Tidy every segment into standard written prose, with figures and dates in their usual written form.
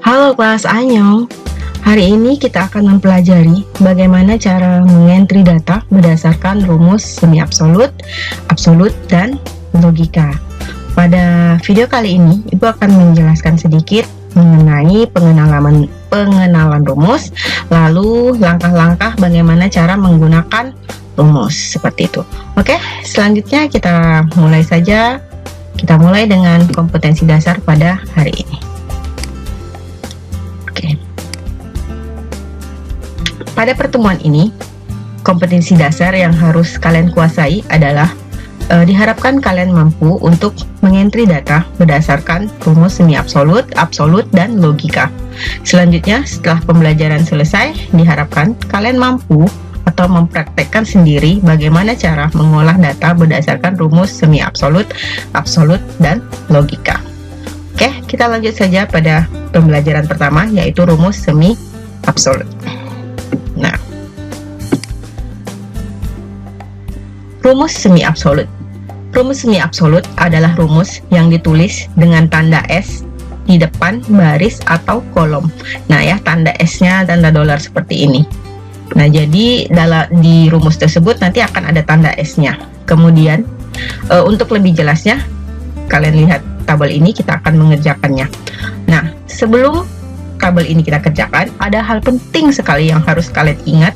Halo kelas Anyong. Hari ini kita akan mempelajari bagaimana cara mengentry data berdasarkan rumus semi absolut, absolut, dan logika. Pada video kali ini, Ibu akan menjelaskan sedikit mengenai pengenalan rumus, lalu langkah-langkah bagaimana cara menggunakan rumus seperti itu. Oke, selanjutnya kita mulai saja. Kita mulai dengan kompetensi dasar pada hari ini. Pada pertemuan ini, kompetensi dasar yang harus kalian kuasai adalah diharapkan kalian mampu untuk mengentry data berdasarkan rumus semi absolut, absolut, dan logika. Selanjutnya, setelah pembelajaran selesai, diharapkan kalian mampu atau mempraktekkan sendiri bagaimana cara mengolah data berdasarkan rumus semi absolut, absolut, dan logika. Oke, kita lanjut saja pada pembelajaran pertama, yaitu rumus semi absolut. Nah, rumus semi absolut. Rumus semi absolut adalah rumus yang ditulis dengan tanda S di depan baris atau kolom. Nah ya, tanda S-nya tanda dolar seperti ini. Nah, jadi di rumus tersebut nanti akan ada tanda S-nya. Kemudian, untuk lebih jelasnya, kalian lihat tabel ini, kita akan mengerjakannya. Nah, sebelum tabel ini kita kerjakan, ada hal penting sekali yang harus kalian ingat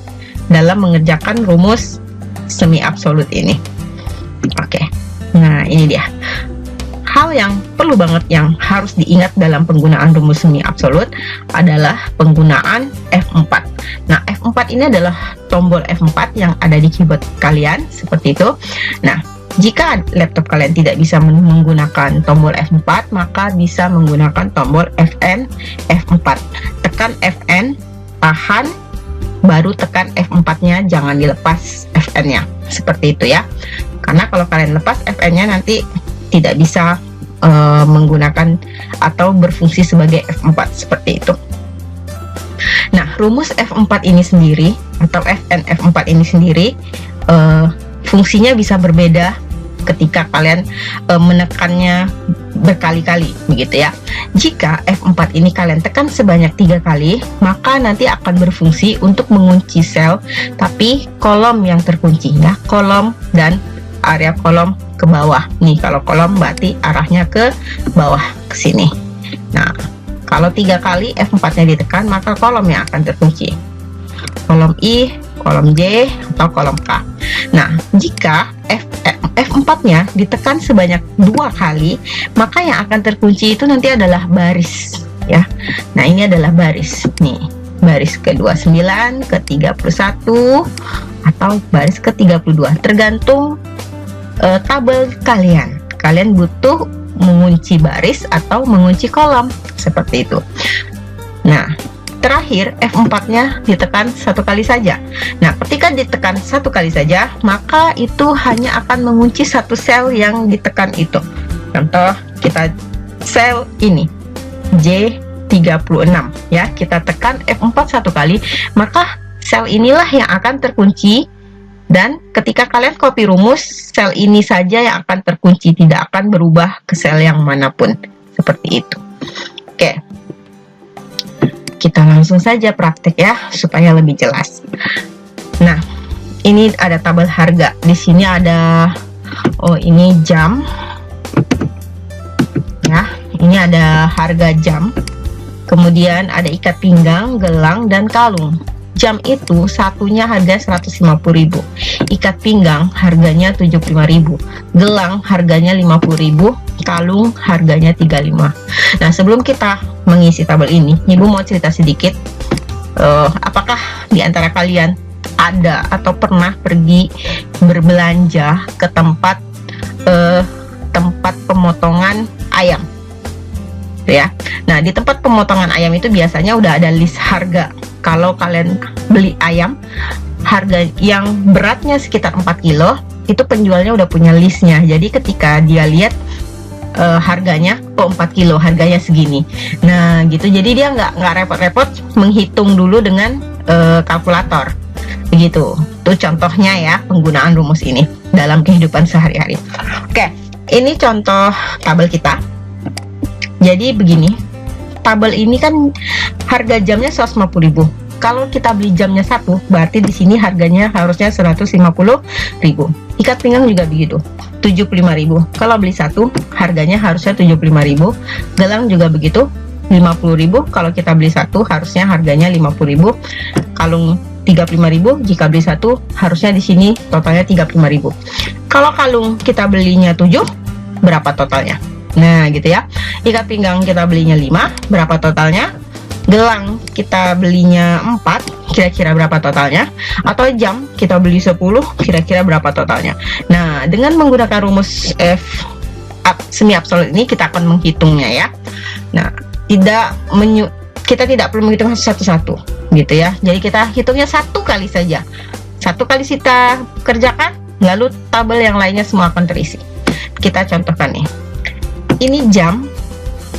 dalam mengerjakan rumus semi absolut ini. Oke, nah ini dia hal yang perlu banget yang harus diingat dalam penggunaan rumus semi absolut adalah penggunaan F4. Nah, F4 ini adalah tombol F4 yang ada di keyboard kalian seperti itu. Nah, jika laptop kalian tidak bisa menggunakan tombol F4, maka bisa menggunakan tombol Fn, F4. Tekan Fn, tahan, baru tekan F4-nya, jangan dilepas Fn-nya. Seperti itu ya. Karena kalau kalian lepas Fn-nya nanti tidak bisa menggunakan atau berfungsi sebagai F4 seperti itu. Nah, rumus F4 ini sendiri atau Fn, F4 ini sendiri fungsinya bisa berbeda ketika kalian menekannya berkali-kali begitu ya. Jika F4 ini kalian tekan sebanyak 3 kali, maka nanti akan berfungsi untuk mengunci sel, tapi kolom yang terkunci ya, kolom dan area kolom ke bawah. Nih, kalau kolom berarti arahnya ke bawah ke sini. Nah, kalau 3 kali F4-nya ditekan, maka kolom yang akan terkunci. Kolom I, kolom J, atau kolom K. Nah, jika F4-nya ditekan sebanyak 2 kali, maka yang akan terkunci itu nanti adalah baris ya. Nah, ini adalah baris. Nih, baris ke-29, ke-31, atau baris ke-32, tergantung tabel kalian. Kalian butuh mengunci baris atau mengunci kolom seperti itu. Nah, terakhir F4-nya ditekan 1 kali saja. Nah, ketika ditekan 1 kali saja, maka itu hanya akan mengunci satu sel yang ditekan itu. Contoh, kita sel ini J36 ya, kita tekan F4 1 kali, maka sel inilah yang akan terkunci. Dan ketika kalian copy rumus, sel ini saja yang akan terkunci, tidak akan berubah ke sel yang manapun. Seperti itu. Oke. Kita langsung saja praktek ya, supaya lebih jelas. Nah, ini ada tabel harga. Di sini ada, ini jam. Ya, ini ada harga jam. Kemudian ada ikat pinggang, gelang, dan kalung. Jam itu satunya harga 150.000. Ikat pinggang harganya 75.000. Gelang harganya 50.000. Kalung harganya 35. Nah, sebelum kita mengisi tabel ini, Ibu mau cerita sedikit. Apakah di antara kalian ada atau pernah pergi berbelanja ke tempat pemotongan ayam? Ya. Nah, di tempat pemotongan ayam itu biasanya udah ada list harga. Kalau kalian beli ayam harga yang beratnya sekitar 4 kilo, itu penjualnya udah punya listnya. Jadi ketika dia lihat harganya, 4 kilo harganya segini. Nah gitu, jadi dia nggak repot-repot menghitung dulu dengan kalkulator. Begitu. Itu contohnya ya penggunaan rumus ini dalam kehidupan sehari-hari. Oke, ini contoh tabel kita. Jadi begini, tabel ini kan harga jamnya 150.000. Kalau kita beli jamnya satu, berarti di sini harganya harusnya 150.000. Ikat pinggang juga begitu, 75.000. Kalau beli satu, harganya harusnya 75.000. Gelang juga begitu, 50.000. Kalau kita beli satu, harusnya harganya 50.000. Kalung 35.000. Jika beli satu, harusnya di sini totalnya 35.000. Kalau kalung kita belinya 7, berapa totalnya? Nah, gitu ya. Ikat pinggang kita belinya 5, berapa totalnya? Gelang kita belinya 4, kira-kira berapa totalnya? Atau jam kita beli 10, kira-kira berapa totalnya? Nah, dengan menggunakan rumus F semi absolut ini kita akan menghitungnya ya. Nah, kita tidak perlu menghitung satu-satu gitu ya. Jadi kita hitungnya satu kali saja. Satu kali kita kerjakan, lalu tabel yang lainnya semua akan terisi. Kita contohkan nih. Ini jam,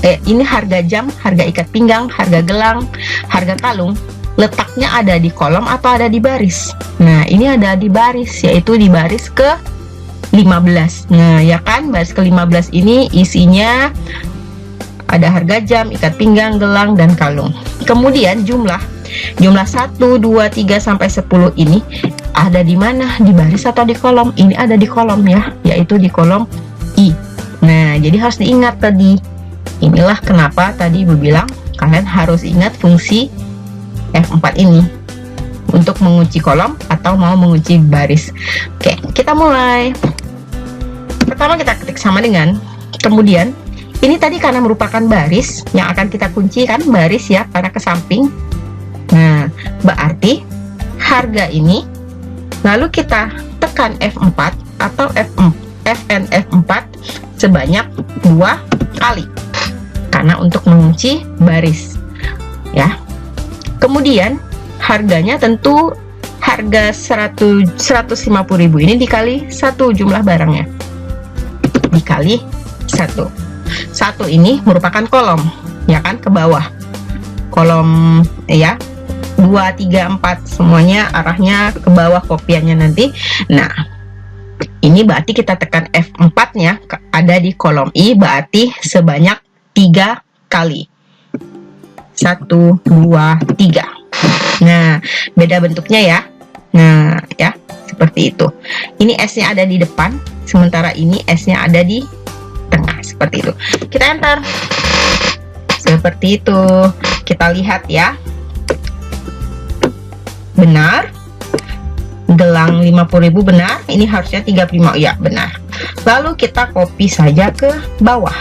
ini harga jam, harga ikat pinggang, harga gelang, harga kalung, letaknya ada di kolom atau ada di baris? Nah, ini ada di baris, yaitu di baris ke 15. Nah, ya kan, baris ke 15 ini isinya ada harga jam, ikat pinggang, gelang, dan kalung. Kemudian jumlah 1, 2, 3 sampai 10 ini ada di mana? Di baris atau di kolom? Ini ada di kolom ya, yaitu di kolom I. Nah, jadi harus diingat tadi. Inilah kenapa tadi Ibu bilang kalian harus ingat fungsi F4 ini untuk mengunci kolom atau mau mengunci baris. Oke, kita mulai. Pertama kita ketik sama dengan, kemudian ini tadi karena merupakan baris yang akan kita kunci kan, baris ya, karena ke samping. Nah, berarti harga ini lalu kita tekan F4 atau F4 sebanyak 2 kali. Karena untuk mengunci baris ya. Kemudian harganya tentu harga 150.000 ini dikali 1 jumlah barangnya, dikali 1 ini merupakan kolom ya kan, ke bawah kolom ya, 2, 3, 4 semuanya arahnya ke bawah kopiannya nanti. Nah, ini berarti kita tekan F4 nya ada di kolom I, berarti sebanyak 3 kali. 1, 2, 3. Nah, beda bentuknya ya. Nah, ya, seperti itu. Ini S-nya ada di depan, sementara ini S-nya ada di tengah, seperti itu. Kita enter. Seperti itu. Kita lihat ya. Benar. Gelang 50.000 benar. Ini harusnya 35, ya, benar. Lalu kita copy saja ke bawah.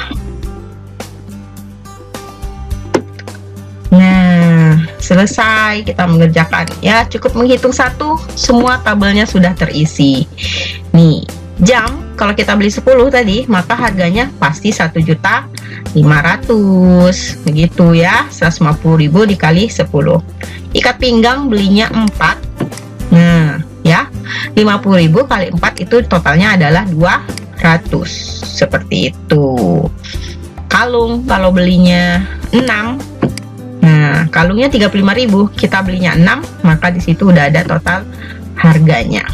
Nah, selesai kita mengerjakan ya, cukup menghitung satu, semua tabelnya sudah terisi. Nih, jam kalau kita beli 10 tadi, maka harganya pasti 1.500.000 begitu ya, 150.000 dikali 10. Ikat pinggang belinya 4. Nah, ya, 50.000 kali 4 itu totalnya adalah 200. Seperti itu. Kalung kalau belinya 6, nah, kalungnya 35.000, kita belinya 6, maka di situ udah ada total harganya.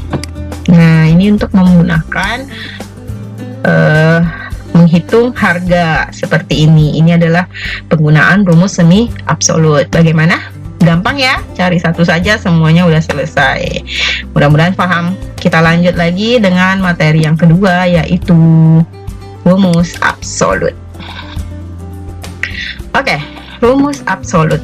Nah, ini untuk menggunakan menghitung harga seperti ini. Ini adalah penggunaan rumus semi absolut. Bagaimana? Gampang ya, cari satu saja semuanya udah selesai. Mudah-mudahan paham. Kita lanjut lagi dengan materi yang kedua, yaitu rumus absolut. Oke. Rumus absolut.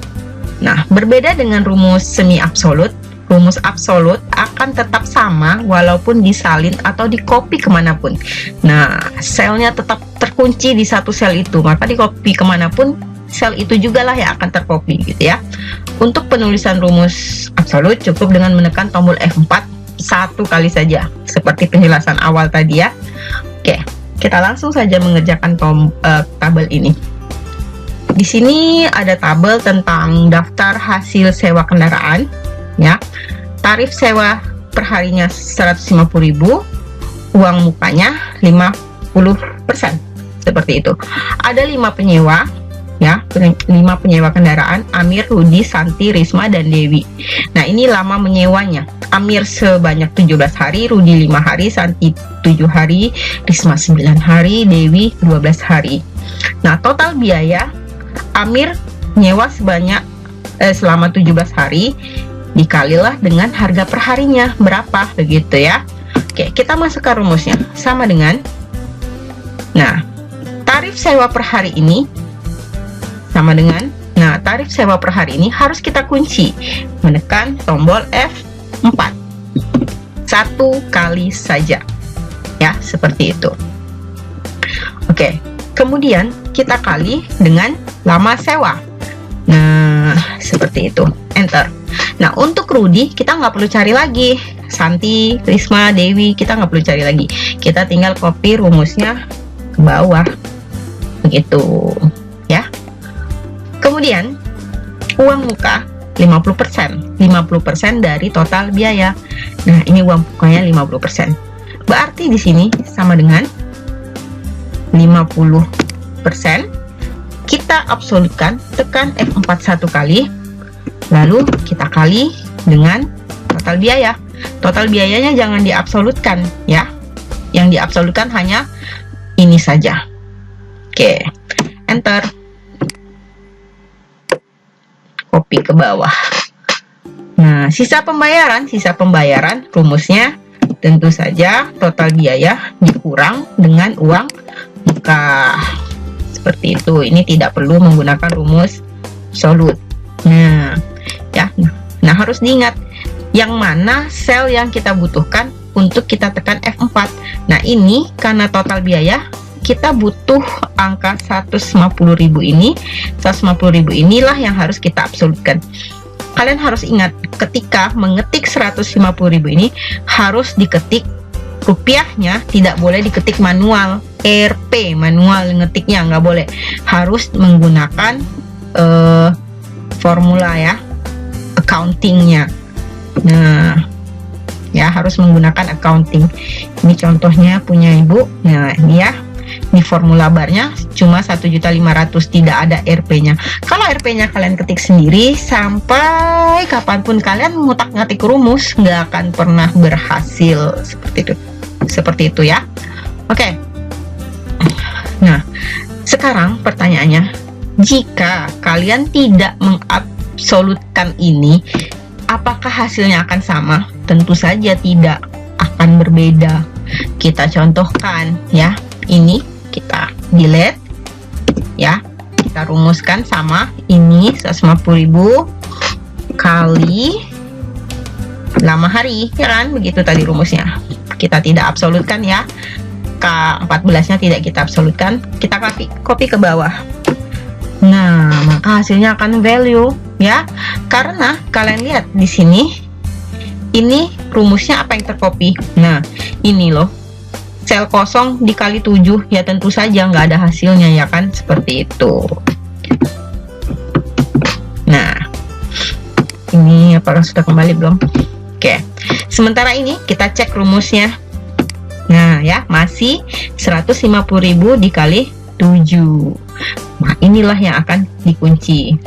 Nah, berbeda dengan rumus semi absolut, rumus absolut akan tetap sama walaupun disalin atau di copy kemanapun. Nah, selnya tetap terkunci di satu sel itu, maka di copy kemanapun, sel itu juga lah yang akan tercopy gitu ya. Untuk penulisan rumus absolut cukup dengan menekan tombol F4 satu kali saja, seperti penjelasan awal tadi ya. Oke, kita langsung saja mengerjakan tabel ini. Di sini ada tabel tentang daftar hasil sewa kendaraan ya. Tarif sewa per harinya 150.000, uang mukanya 50%. Seperti itu. Ada 5 penyewa ya, 5 penyewa kendaraan, Amir, Rudi, Santi, Risma, dan Dewi. Nah, ini lama menyewanya. Amir sebanyak 17 hari, Rudi 5 hari, Santi 7 hari, Risma 9 hari, Dewi 12 hari. Nah, total biaya Amir nyewa selama 17 hari dikalilah dengan harga per harinya berapa, begitu ya. Oke, kita masuk ke rumusnya. Sama dengan, nah, tarif sewa per hari ini sama dengan, nah, tarif sewa per hari ini harus kita kunci, menekan tombol F4 satu kali saja ya, seperti itu. Oke, kemudian kita kali dengan lama sewa. Nah, seperti itu. Enter. Nah, untuk Rudi kita nggak perlu cari lagi. Santi, Risma, Dewi, kita nggak perlu cari lagi. Kita tinggal copy rumusnya ke bawah. Begitu ya. Kemudian uang muka 50%. 50% dari total biaya. Nah, ini uang mukanya 50%. Berarti di sini sama dengan 50%. Kita absolutkan, tekan F4 satu kali, lalu kita kali dengan total biaya. Total biayanya jangan diabsolutkan ya, yang diabsolutkan hanya ini saja. Oke, enter, copy ke bawah. Nah, sisa pembayaran rumusnya tentu saja total biaya dikurang dengan uang muka. Seperti itu. Ini tidak perlu menggunakan rumus absolut. Nah, ya. Nah, harus diingat yang mana sel yang kita butuhkan untuk kita tekan F4. Nah, ini karena total biaya kita butuh angka 150.000 ini. 150.000 inilah yang harus kita absolutkan. Kalian harus ingat ketika mengetik 150.000 ini harus diketik rupiahnya, tidak boleh diketik manual. RP manual ngetiknya nggak boleh, harus menggunakan formula ya, accountingnya. Nah ya, harus menggunakan accounting. Ini contohnya punya ibu. Nah ini ya, di formula barnya cuma 1.500.000, tidak ada RP-nya. Kalau RP-nya kalian ketik sendiri, sampai kapanpun kalian ngutak-ngatik rumus nggak akan pernah berhasil. Seperti itu ya. Oke. Nah, sekarang pertanyaannya, jika kalian tidak mengabsolutkan ini, apakah hasilnya akan sama? Tentu saja tidak, akan berbeda. Kita contohkan ya, ini kita delete ya, kita rumuskan sama ini 150.000 kali lama hari, ya kan? Begitu tadi rumusnya. Kita tidak absolutkan ya, K14 nya tidak kita absolutkan, kita copy ke bawah. Nah, maka hasilnya akan value ya, karena kalian lihat di sini, ini rumusnya apa yang tercopy. Nah, ini loh, sel kosong dikali 7, ya tentu saja nggak ada hasilnya ya kan, seperti itu. Nah, ini apakah sudah kembali belum? Oke, sementara ini kita cek rumusnya. Nah ya, masih 150.000 dikali 7. Nah, inilah yang akan dikunci.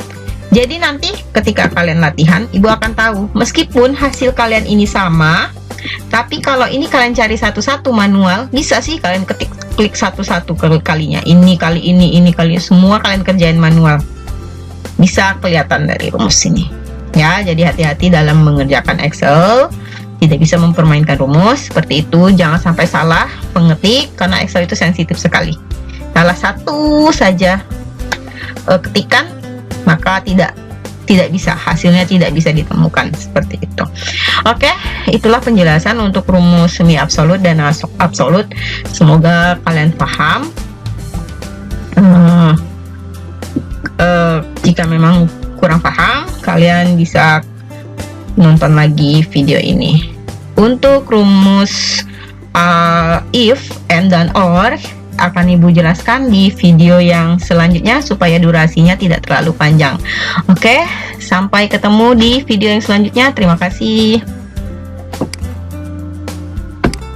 Jadi nanti ketika kalian latihan, ibu akan tahu, meskipun hasil kalian ini sama, tapi kalau ini kalian cari satu-satu manual, bisa sih kalian klik satu-satu kalinya. Ini kali ini kali semua kalian kerjain manual. Bisa kelihatan dari rumus ini. Ya, jadi hati-hati dalam mengerjakan Excel. Tidak bisa mempermainkan rumus seperti itu. Jangan sampai salah pengetik, karena Excel itu sensitif sekali. Salah satu saja ketikan, maka tidak bisa, hasilnya tidak bisa ditemukan, seperti itu. Oke, itulah penjelasan untuk rumus semi absolut dan absolut. Semoga kalian paham. Jika memang kurang paham, kalian bisa nonton lagi video ini. Untuk rumus if, and, dan, or akan ibu jelaskan di video yang selanjutnya supaya durasinya tidak terlalu panjang. Oke, sampai ketemu di video yang selanjutnya. Terima kasih.